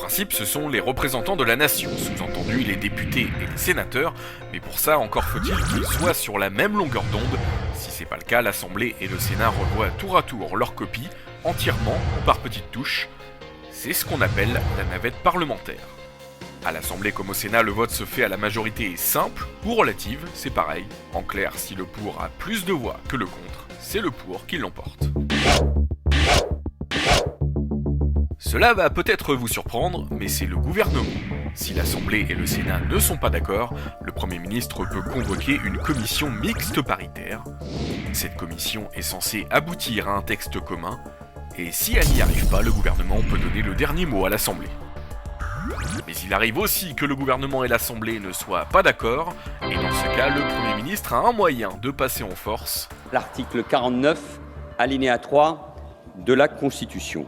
principe, ce sont les représentants de la nation, sous-entendu les députés et les sénateurs, mais pour ça, encore faut-il qu'ils soient sur la même longueur d'onde. Si c'est pas le cas, l'Assemblée et le Sénat revoient tour à tour leur copie, entièrement ou par petites touches. C'est ce qu'on appelle la navette parlementaire. À l'Assemblée comme au Sénat, le vote se fait à la majorité simple ou relative, c'est pareil. En clair, si le pour a plus de voix que le contre, c'est le pour qui l'emporte. Cela va peut-être vous surprendre, mais c'est le gouvernement. Si l'Assemblée et le Sénat ne sont pas d'accord, le Premier ministre peut convoquer une commission mixte paritaire. Cette commission est censée aboutir à un texte commun, et si elle n'y arrive pas, le gouvernement peut donner le dernier mot à l'Assemblée. Mais il arrive aussi que le gouvernement et l'Assemblée ne soient pas d'accord, et dans ce cas, le Premier ministre a un moyen de passer en force. L'article 49, alinéa 3 de la Constitution.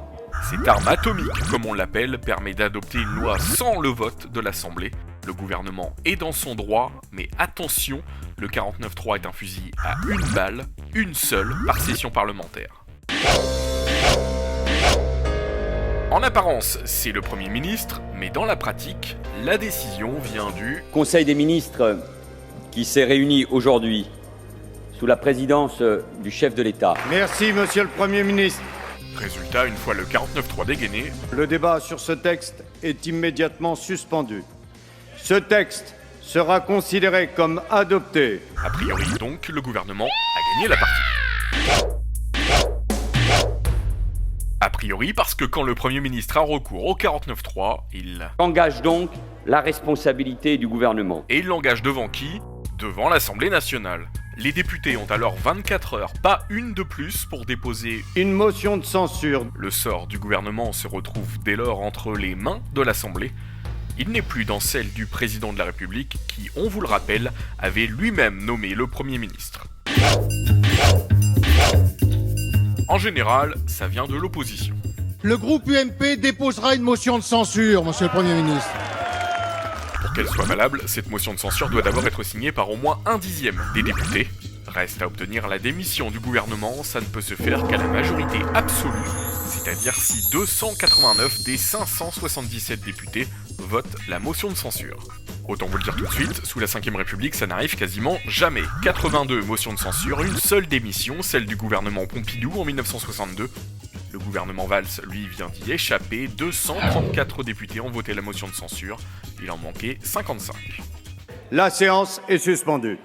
Cette arme atomique, comme on l'appelle, permet d'adopter une loi sans le vote de l'Assemblée. Le gouvernement est dans son droit, mais attention, le 49.3 est un fusil à une balle, une seule, par session parlementaire. En apparence, c'est le Premier ministre, mais dans la pratique, la décision vient du Conseil des ministres qui s'est réuni aujourd'hui sous la présidence du chef de l'État. Merci, Monsieur le Premier ministre. Résultat, une fois le 49.3 dégainé, Le débat sur ce texte est immédiatement suspendu. Ce texte sera considéré comme adopté. a priori donc, le gouvernement a gagné la partie. A priori parce que quand le Premier ministre a recours au 49.3, il Engage donc la responsabilité du gouvernement. Et il l'engage devant qui ? Devant l'Assemblée nationale. Les députés ont alors 24 heures, pas une de plus, pour déposer Une motion de censure. Le sort du gouvernement se retrouve dès lors entre les mains de l'Assemblée. Il n'est plus dans celle du président de la République qui, on vous le rappelle, avait lui-même nommé le Premier ministre. En général, ça vient de l'opposition. Le groupe UMP déposera une motion de censure, monsieur le Premier ministre. Pour qu'elle soit valable, cette motion de censure doit d'abord être signée par au moins 1/10 des députés. Reste à obtenir la démission du gouvernement, ça ne peut se faire qu'à la majorité absolue, c'est-à-dire si 289 des 577 députés votent la motion de censure. Autant vous le dire tout de suite, sous la 5ème République, ça n'arrive quasiment jamais. 82 motions de censure, une seule démission, celle du gouvernement Pompidou en 1962. Le gouvernement Valls, lui, vient d'y échapper. 234 députés ont voté la motion de censure. Il en manquait 55. La séance est suspendue.